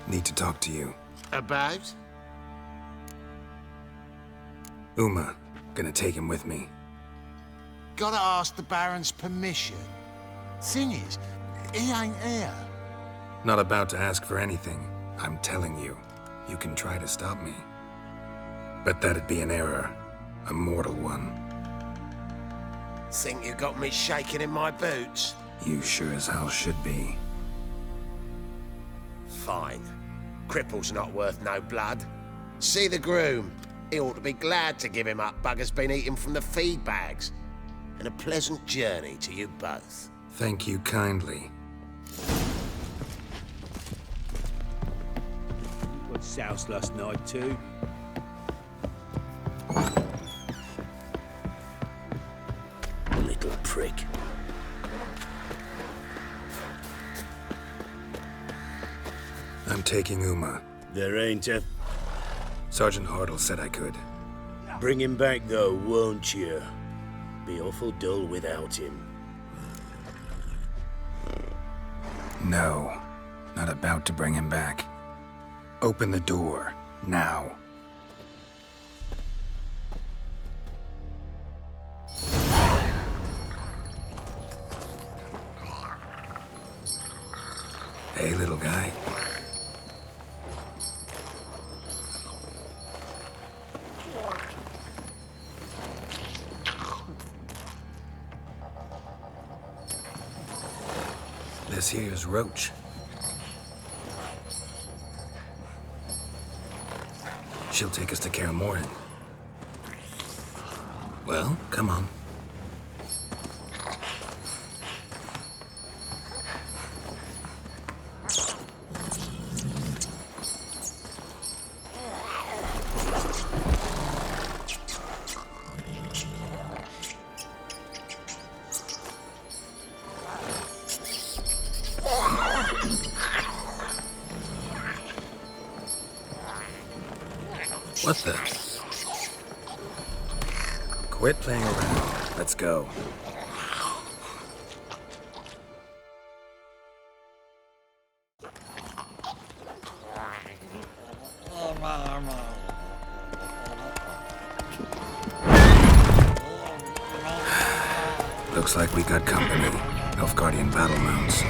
Need to talk to you. About? Uma. Gonna take him with me. Gotta ask the Baron's permission. Thing is, he ain't here. Not about to ask for anything. I'm telling you. You can try to stop me. But that'd be an error. A mortal one. Think you got me shaking in my boots? You sure as hell should be. Fine. Cripple's not worth no blood. See the groom. He ought to be glad to give him up. Bugger's been eating from the feed bags. And a pleasant journey to you both. Thank you kindly. Got soused last night too. Little prick. I'm taking Uma. There ain't a... Sergeant Hartle said I could. Bring him back though, won't you? Be awful dull without him. No. Not about to bring him back. Open the door. Now. Hey, little guy. This here's Roach. She'll take us to Kaer Morhen. Well, come on. What the? Quit playing around. Let's go. Looks like we got company. Nilfgaardian battle mounts.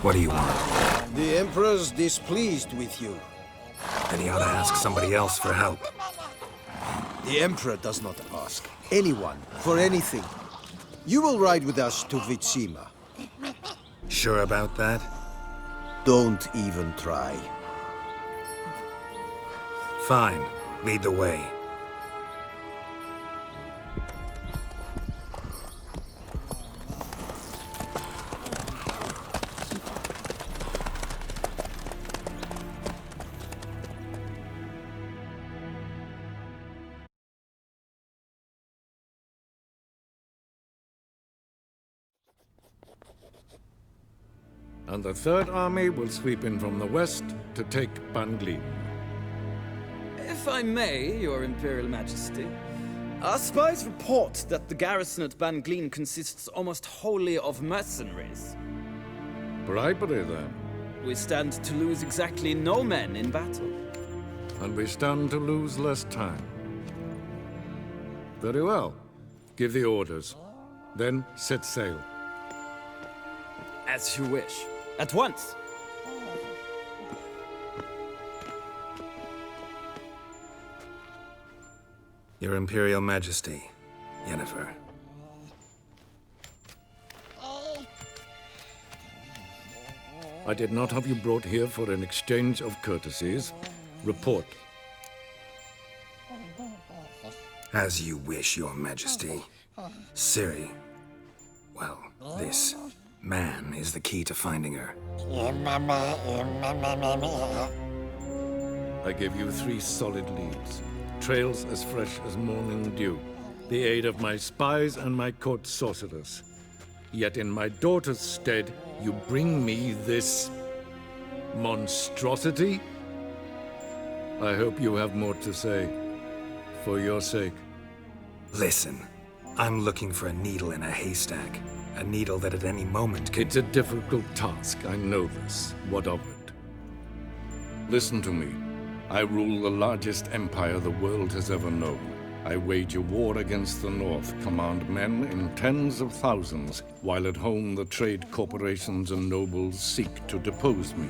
What do you want? The Emperor's displeased with you. Then he ought to ask somebody else for help. The Emperor does not ask anyone for anything. You will ride with us to Vitsima. Sure about that? Don't even try. Fine. Lead the way. And the Third Army will sweep in from the west to take Ban Glin. If I may, Your Imperial Majesty, our spies report that the garrison at Ban Glin consists almost wholly of mercenaries. Bribery, then. We stand to lose exactly no men in battle. And we stand to lose less time. Very well. Give the orders. Then set sail. As you wish. At once! Your Imperial Majesty, Yennefer. I did not have you brought here for an exchange of courtesies. Report. As you wish, Your Majesty. Ciri. Well, this man is the key to finding her. I give you 3 solid leads. Trails as fresh as morning dew. The aid of my spies and my court sorcerers. Yet in my daughter's stead, you bring me this monstrosity? I hope you have more to say. For your sake. Listen, I'm looking for a needle in a haystack. A needle that at any moment can... It's a difficult task, I know this. What of it? Listen to me. I rule the largest empire the world has ever known. I wage a war against the North, command men in tens of thousands, while at home the trade corporations and nobles seek to depose me.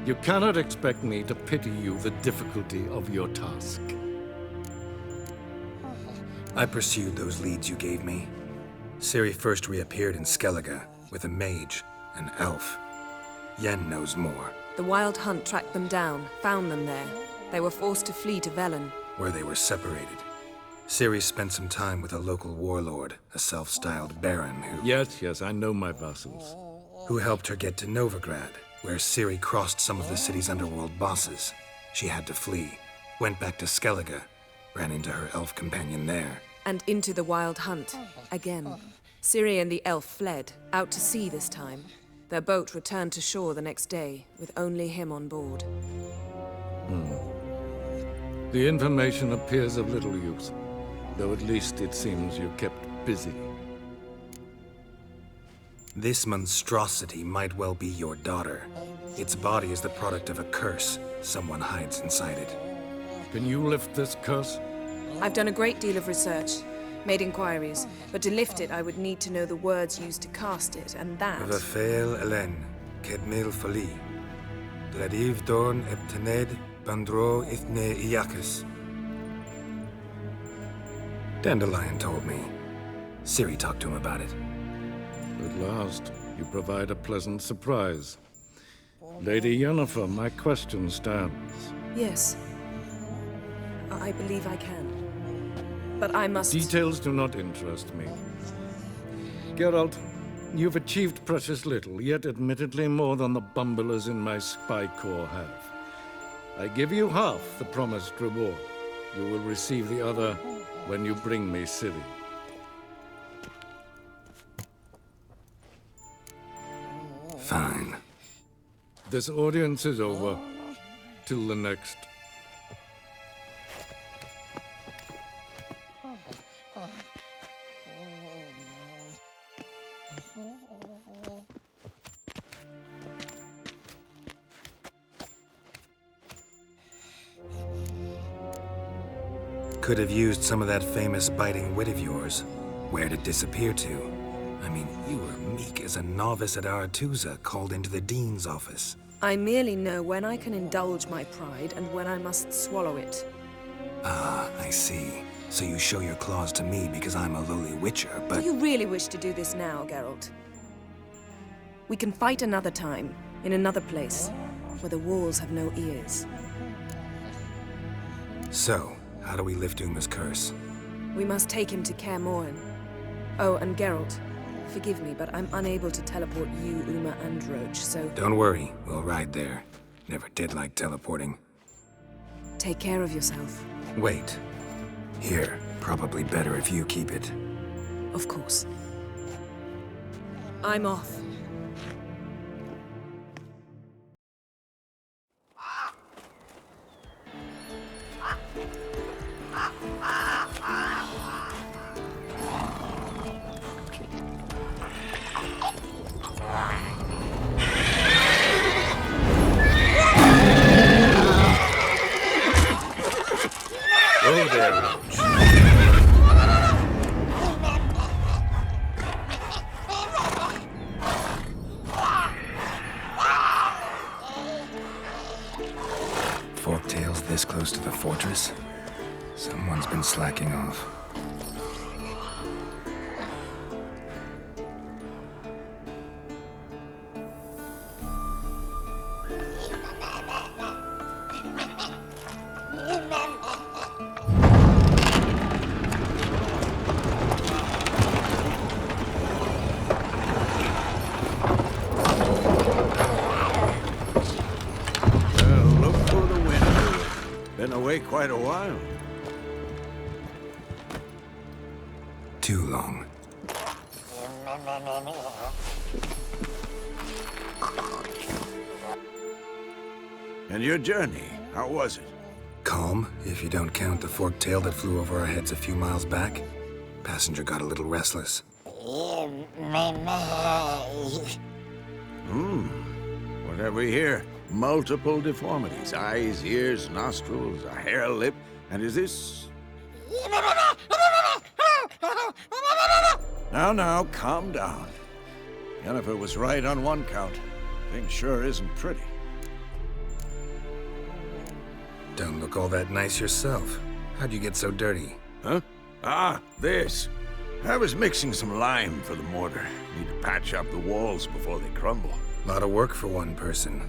You cannot expect me to pity you the difficulty of your task. I pursued those leads you gave me. Ciri first reappeared in Skellige with a mage, an elf. Yen knows more. The Wild Hunt tracked them down, found them there. They were forced to flee to Velen. Where they were separated. Ciri spent some time with a local warlord, a self-styled baron Yes, I know my vassals. who helped her get to Novigrad, where Ciri crossed some of the city's underworld bosses. She had to flee, went back to Skellige, ran into her elf companion there. And into the Wild Hunt, again. Ciri and the elf fled, out to sea this time. Their boat returned to shore the next day, with only him on board. The information appears of little use, though at least it seems you kept busy. This monstrosity might well be your daughter. Its body is the product of a curse. Someone hides inside it. Can you lift this curse? I've done a great deal of research, made inquiries, but to lift it I would need to know the words used to cast it, and that... Vafael Elen, Kedmil Fali, Gladiv Dorn Eptened, Bandro Ithne Iakis. Dandelion told me. Ciri talked to him about it. At last, you provide a pleasant surprise. Lady Yennefer, my question stands. Yes. I believe I can. But I must... Details do not interest me. Geralt, you've achieved precious little, yet admittedly more than the bumblers in my spy corps have. I give you half the promised reward. You will receive the other when you bring me Ciri. Fine. This audience is over. Till the next. Could have used some of that famous biting wit of yours. Where'd it disappear to? I mean, you were meek as a novice at Aretuza called into the Dean's office. I merely know when I can indulge my pride and when I must swallow it. Ah, I see. So you show your claws to me because I'm a lowly witcher, but... Do you really wish to do this now, Geralt? We can fight another time, in another place, where the walls have no ears. So, how do we lift Uma's curse? We must take him to Kaer Morhen. Oh, and Geralt, forgive me, but I'm unable to teleport you, Uma, and Roach, so... Don't worry, we'll ride there. Never did like teleporting. Take care of yourself. Wait. Here, probably better if you keep it. Of course. I'm off. Oh, there, Roach. Forktails this close to the fortress? Someone's been slacking off. Look for the window. Been away quite a while. Too long. And your journey, how was it? Calm, if you don't count the forktail that flew over our heads a few miles back. Passenger got a little restless. What have we here? Multiple deformities. Eyes, ears, nostrils, a hair lip. And is this... Now, calm down. Yennefer was right on one count. Thing sure isn't pretty. Don't look all that nice yourself. How'd you get so dirty? Huh? Ah, this. I was mixing some lime for the mortar. Need to patch up the walls before they crumble. Lot of work for one person.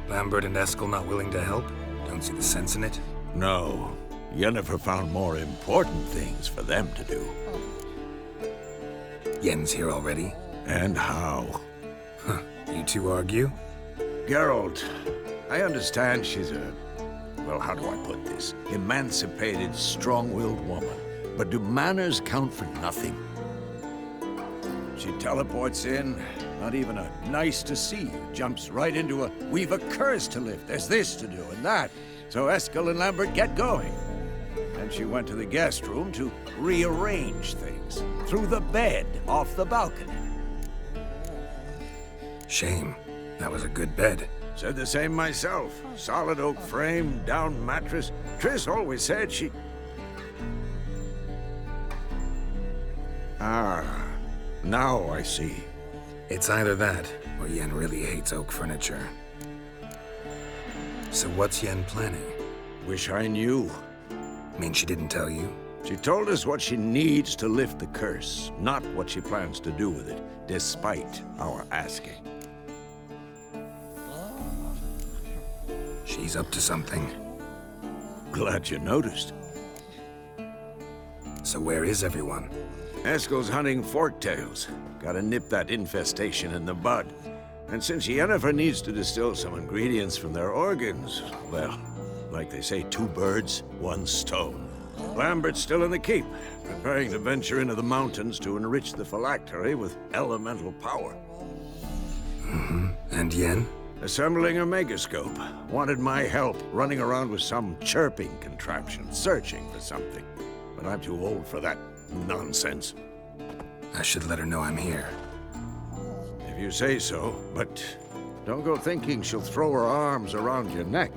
Lambert and Eskel not willing to help? Don't see the sense in it? No. Yennefer found more important things for them to do. Yen's here already? And how? Huh. You two argue? Geralt, I understand she's a... well, how do I put this? Emancipated, strong-willed woman. But do manners count for nothing? She teleports in, not even a nice to see you, jumps right into a we've a curse to lift, there's this to do and that. So Eskel and Lambert get going. And she went to the guest room to rearrange things. Through the bed, off the balcony. Shame. That was a good bed. Said the same myself. Solid oak frame, down mattress. Triss always said she... Ah, now I see. It's either that, or Yen really hates oak furniture. So what's Yen planning? Wish I knew. Mean she didn't tell you? She told us what she needs to lift the curse, not what she plans to do with it, despite our asking. She's up to something. Glad you noticed. So where is everyone? Eskel's hunting forktails. Gotta nip that infestation in the bud. And since Yennefer needs to distill some ingredients from their organs, well, like they say, 2 birds, 1 stone. Lambert's still in the keep, preparing to venture into the mountains to enrich the phylactery with elemental power. And Yen? Assembling a megascope. Wanted my help running around with some chirping contraption, searching for something. But I'm too old for that nonsense. I should let her know I'm here. If you say so, but don't go thinking she'll throw her arms around your neck.